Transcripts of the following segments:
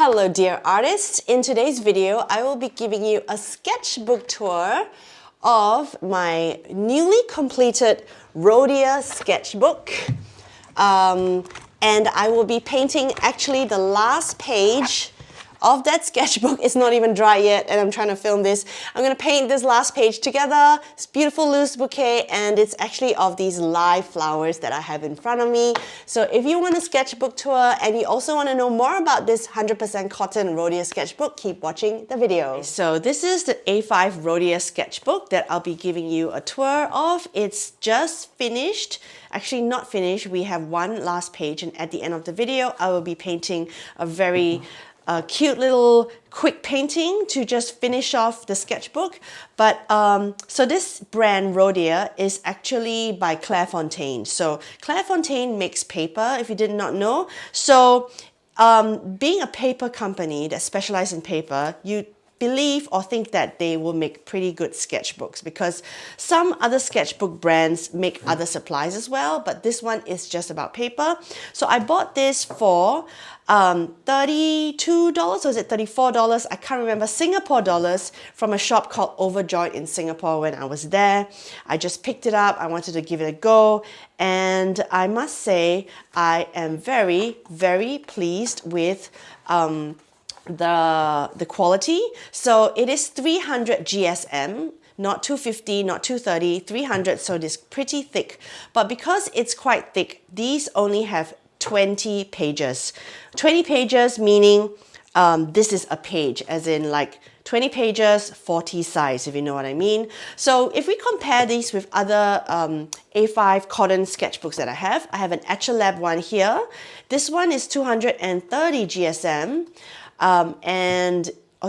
Hello dear artists, in today's video I will be giving you a sketchbook tour of my newly completed Rhodia sketchbook and I will be painting actually the last page of that sketchbook. It's not even dry yet and I'm trying to film this. I'm going to paint this last page together. It's a beautiful loose bouquet and it's actually of these live flowers that I have in front of me. So if you want a sketchbook tour and you also want to know more about this 100% cotton Rhodia sketchbook, keep watching the video. So this is the A5 Rhodia sketchbook that I'll be giving you a tour of. It's just finished. Actually not finished, we have one last page and at the end of the video I will be painting a very cute little quick painting to just finish off the sketchbook. But so this brand Rhodia is actually by Clairefontaine. So Clairefontaine makes paper, if you did not know. So being a paper company that specializes in paper, you believe or think that they will make pretty good sketchbooks because some other sketchbook brands make other supplies as well, but this one is just about paper. So I bought this for $32 or is it $34? I can't remember, Singapore dollars, from a shop called Overjoyed in Singapore when I was there. I just picked it up, I wanted to give it a go, and I must say I am very, very pleased with the quality. So it is 300 GSM, not 250, not 230, 300, so it is pretty thick. But because it's quite thick, these only have 20 pages. 20 pages meaning this is a page, as in like 20 pages, 40 size, if you know what I mean. So if we compare these with other A5 cotton sketchbooks that I have an Etchelab one here. This one is 230 GSM. Or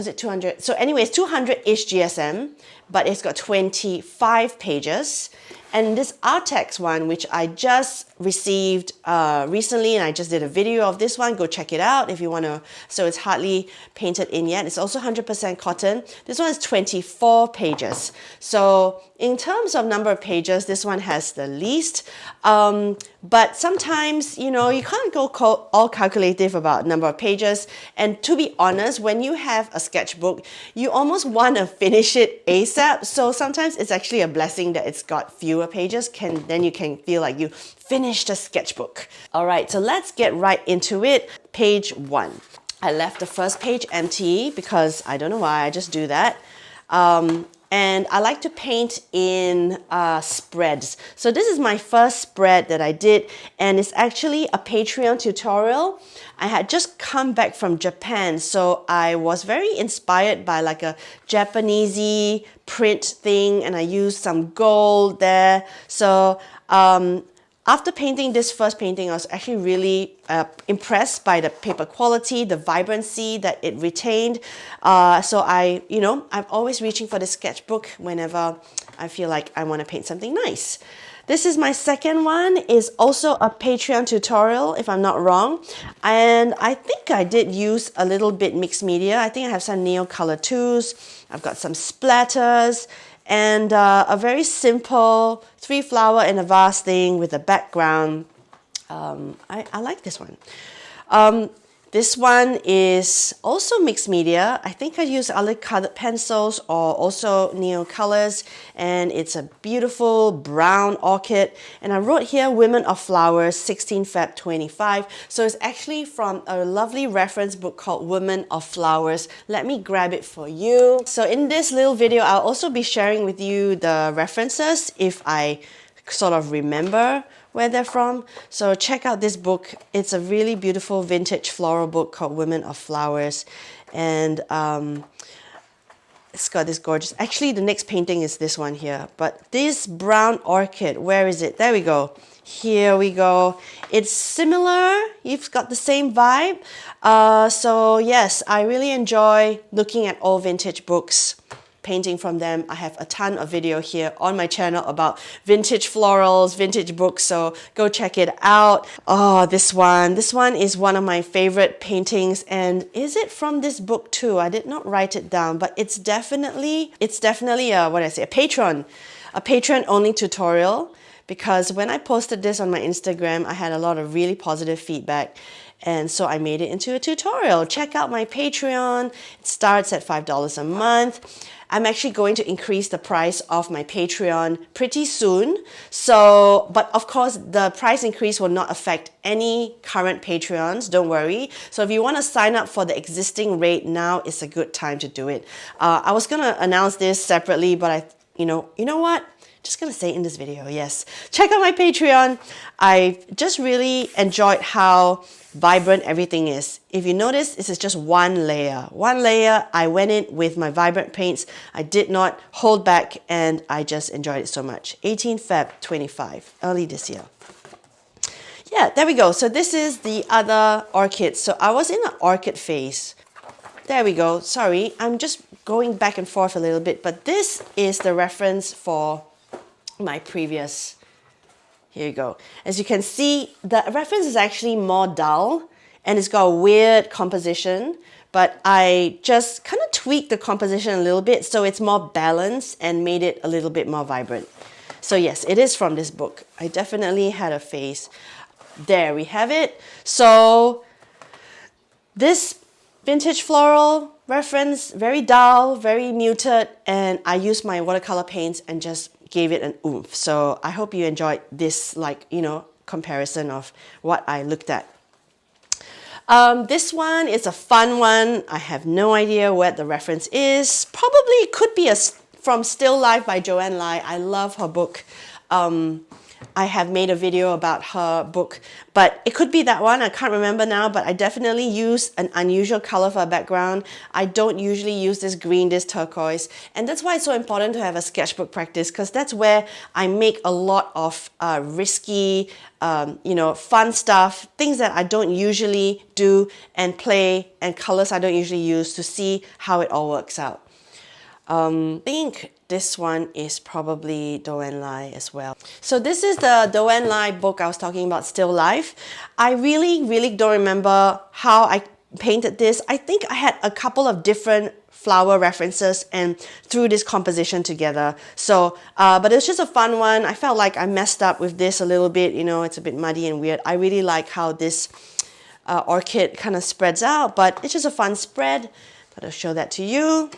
is it 200? So anyways, 200-ish GSM, but it's got 25 pages. And this Arrtx one, which I just received recently, and I just did a video of this one, go check it out if you want to. So it's hardly painted in yet. It's also 100% cotton. This one is 24 pages. So in terms of number of pages, this one has the least. But sometimes, you know, you can't go all calculative about number of pages. And to be honest, when you have a sketchbook, you almost want to finish it ASAP. So sometimes it's actually a blessing that it's got fewer pages. Then you can feel like you finished a sketchbook. All right, so let's get right into it. Page 1. I left the first page empty because I don't know why, I just do that. And I like to paint in spreads. So this is my first spread that I did, and it's actually a Patreon tutorial. I had just come back from Japan, so I was very inspired by like a Japanesey print thing, and I used some gold there. So after painting this first painting, I was actually really impressed by the paper quality, the vibrancy that it retained. So I'm always reaching for the sketchbook whenever I feel like I want to paint something nice. This is my second one, is also a Patreon tutorial, if I'm not wrong. And I think I did use a little bit mixed media. I think I have some Neo Color 2s. I've got some splatters and a very simple 3-flower in a vase thing with a background. I like this one. This one is also mixed media. I think I used other colored pencils or also Neo Colors, and it's a beautiful brown orchid. And I wrote here Women of Flowers, 16 Feb 25. So it's actually from a lovely reference book called Women of Flowers. Let me grab it for you. So in this little video, I'll also be sharing with you the references if I sort of remember where they're from. So check out this book. It's a really beautiful vintage floral book called Women of Flowers. And it's got this gorgeous, actually the next painting is this one here, but this brown orchid, where is it? There we go. Here we go. It's similar, you've got the same vibe. So yes, I really enjoy looking at old vintage books, painting from them. I have a ton of video here on my channel about vintage florals, vintage books, so go check it out. Oh, this one is one of my favorite paintings, and is it from this book too? I did not write it down, but it's definitely a patron only tutorial, because when I posted this on my Instagram, I had a lot of really positive feedback. And so I made it into a tutorial. Check out my Patreon. It starts at $5 a month. I'm actually going to increase the price of my Patreon pretty soon. So, but of course, the price increase will not affect any current Patreons, don't worry. So if you want to sign up for the existing rate, now is a good time to do it. I was going to announce this separately, but you know what? Just gonna say in this video, yes. Check out my Patreon. I just really enjoyed how vibrant everything is. If you notice, this is just one layer. One layer, I went in with my vibrant paints. I did not hold back and I just enjoyed it so much. 18 Feb 25, early this year. Yeah, there we go. So this is the other orchid. So I was in an orchid phase. There we go. Sorry, I'm just going back and forth a little bit, but this is the reference for my previous. Here you go. As you can see, the reference is actually more dull and it's got a weird composition, but I just kind of tweaked the composition a little bit so it's more balanced and made it a little bit more vibrant. So yes, it is from this book. I definitely had a phase. There we have it. So this vintage floral reference, very dull, very muted, and I used my watercolor paints and just gave it an oomph. So I hope you enjoyed this, comparison of what I looked at. This one is a fun one. I have no idea what the reference is. Probably it could be from Still Life by Joanne Lai. I love her book. I have made a video about her book, but it could be that one. I can't remember now, but I definitely used an unusual color for a background. I don't usually use this green, this turquoise, and that's why it's so important to have a sketchbook practice, because that's where I make a lot of risky, fun stuff, things that I don't usually do and play, and colors I don't usually use to see how it all works out. I think this one is probably Joanne Lai as well. So this is the Joanne Lai book I was talking about, Still Life. I really don't remember how I painted this. I think I had a couple of different flower references and threw this composition together. So, but it's just a fun one. I felt like I messed up with this a little bit. It's a bit muddy and weird. I really like how this orchid kind of spreads out, but it's just a fun spread. But I'll show that to you.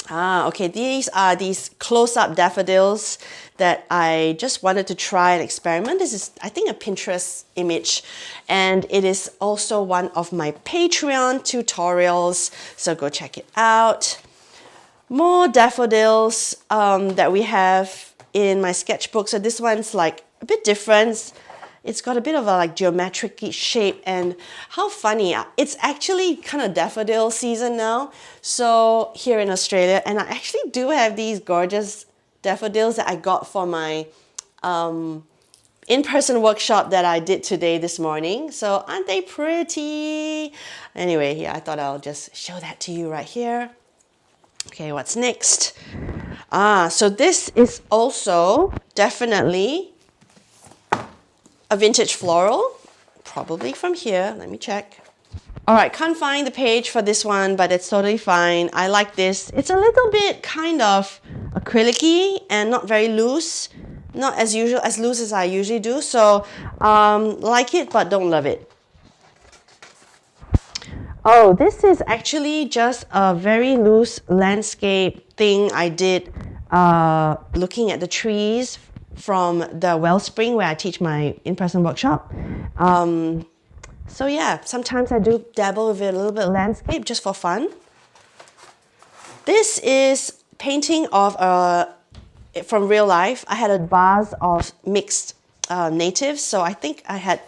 Okay, these are these close-up daffodils that I just wanted to try and experiment. This is, I think, a Pinterest image, and it is also one of my Patreon tutorials, so go check it out. More daffodils that we have in my sketchbook. So this one's like a bit different. It's got a bit of a geometric shape, and how funny. It's actually kind of daffodil season now, so here in Australia, and I actually do have these gorgeous daffodils that I got for my in-person workshop that I did this morning. So aren't they pretty? Anyway, yeah, I thought I'll just show that to you right here. Okay, what's next? So this is also definitely a vintage floral, probably from here. Let me check. All right, can't find the page for this one, but it's totally fine. I like this. It's a little bit kind of acrylic-y and not very loose. Not as loose as I usually do. So like it, but don't love it. Oh, this is actually just a very loose landscape thing I did looking at the trees from the Wellspring where I teach my in-person workshop. So yeah, sometimes I do dabble with it a little bit of landscape just for fun. This is painting of from real life. I had a vase of mixed natives, so I think I had,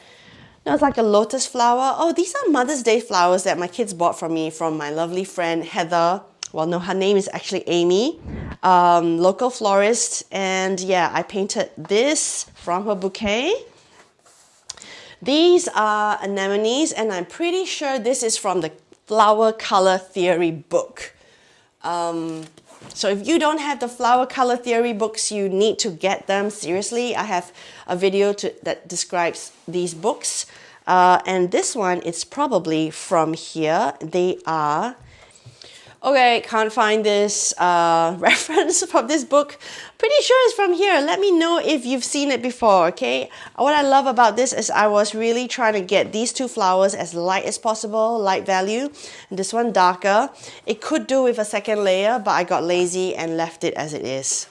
it's like a lotus flower. Oh, these are Mother's Day flowers that my kids bought from me from my lovely friend Heather. Well, no, her name is actually Amy, local florist. And yeah, I painted this from her bouquet. These are anemones, and I'm pretty sure this is from the Flower Color Theory book. So if you don't have the Flower Color Theory books, you need to get them. Seriously, I have a video that describes these books. And this one is probably from here. They are... Okay, can't find this reference from this book. Pretty sure it's from here. Let me know if you've seen it before, okay? What I love about this is I was really trying to get these two flowers as light as possible, light value, and this one darker. It could do with a second layer, but I got lazy and left it as it is.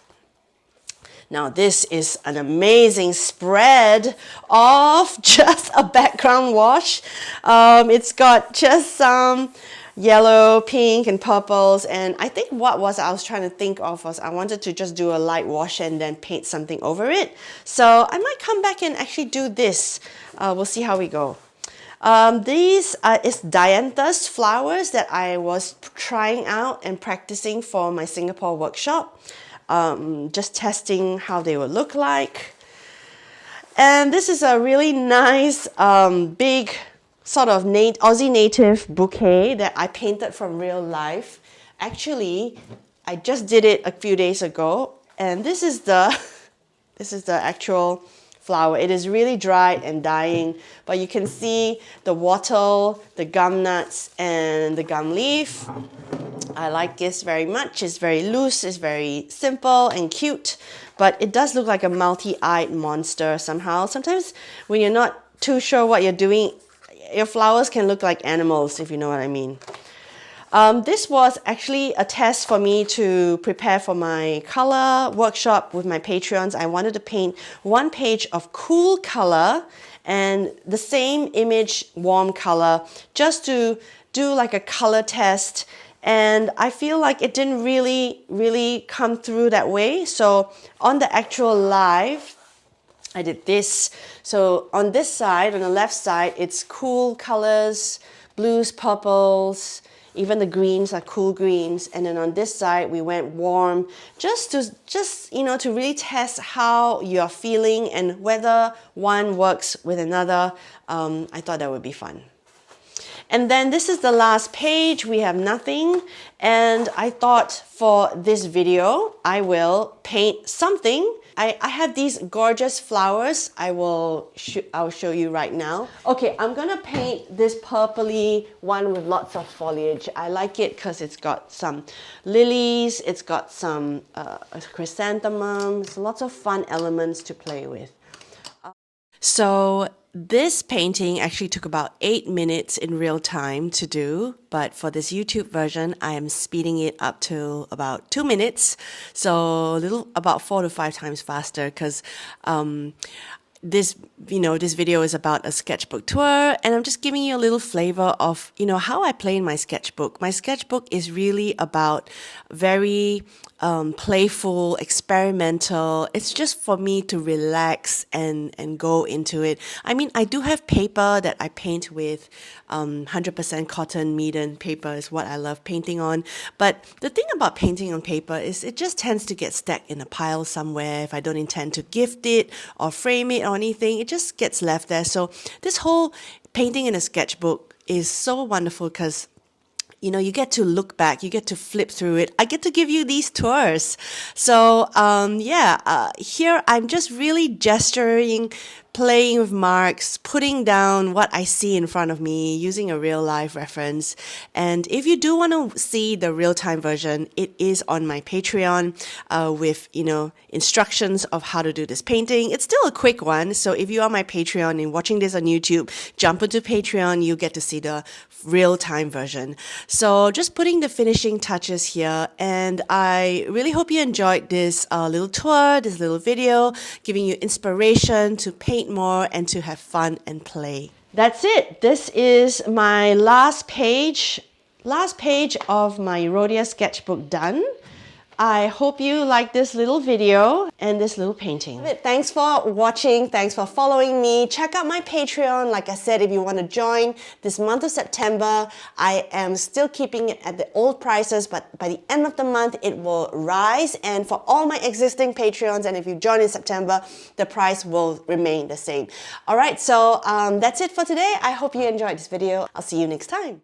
Now this is an amazing spread of just a background wash. It's got just some yellow, pink, and purples, and I think I was trying to think of was I wanted to just do a light wash and then paint something over it. So I might come back and actually do this. We'll see how we go. These is dianthus flowers that I was trying out and practicing for my Singapore workshop. Just testing how they would look like. And this is a really nice big sort of Aussie native bouquet that I painted from real life. Actually, I just did it a few days ago, and this is the actual flower. It is really dried and dying, but you can see the wattle, the gum nuts, and the gum leaf. I like this very much. It's very loose, it's very simple and cute, but it does look like a multi-eyed monster somehow. Sometimes when you're not too sure what you're doing, your flowers can look like animals, if you know what I mean. This was actually a test for me to prepare for my color workshop with my Patreons. I wanted to paint one page of cool color and the same image warm color, just to do like a color test. And I feel like it didn't really come through that way. So on the actual live, I did this. So on this side, on the left side, it's cool colors, blues, purples, even the greens are cool greens. And then on this side, we went warm, just to really test how you're feeling and whether one works with another. I thought that would be fun. And then this is the last page. We have nothing. And I thought for this video, I will paint something. I have these gorgeous flowers. I'll show you right now. Okay, I'm gonna paint this purpley one with lots of foliage. I like it because it's got some lilies, it's got some chrysanthemums, lots of fun elements to play with. So this painting actually took about 8 minutes in real time to do, but for this YouTube version, I am speeding it up to about 2 minutes, so about 4 to 5 times faster, because this video is about a sketchbook tour, and I'm just giving you a little flavor of, how I play in my sketchbook. My sketchbook is really about very playful, experimental. It's just for me to relax and go into it. I mean, I do have paper that I paint with. 100% cotton Meaden paper is what I love painting on. But the thing about painting on paper is it just tends to get stacked in a pile somewhere. If I don't intend to gift it or frame it or anything, it just gets left there. So this whole painting in a sketchbook is so wonderful because you get to look back, you get to flip through it. I get to give you these tours. So, here I'm just really gesturing, playing with marks, putting down what I see in front of me, using a real life reference. And if you do want to see the real-time version, it is on my Patreon with, instructions of how to do this painting. It's still a quick one. So if you are my Patreon and watching this on YouTube, jump into Patreon, you get to see the real-time version. So just putting the finishing touches here, and I really hope you enjoyed this little tour, this little video, giving you inspiration to paint more and to have fun and play. That's it. This is my last page of my Rhodia sketchbook done. I hope you like this little video and this little painting. Thanks for watching. Thanks for following me. Check out my Patreon. Like I said, if you want to join this month of September, I am still keeping it at the old prices, but by the end of the month, it will rise. And for all my existing Patreons, and if you join in September, the price will remain the same. All right, so that's it for today. I hope you enjoyed this video. I'll see you next time.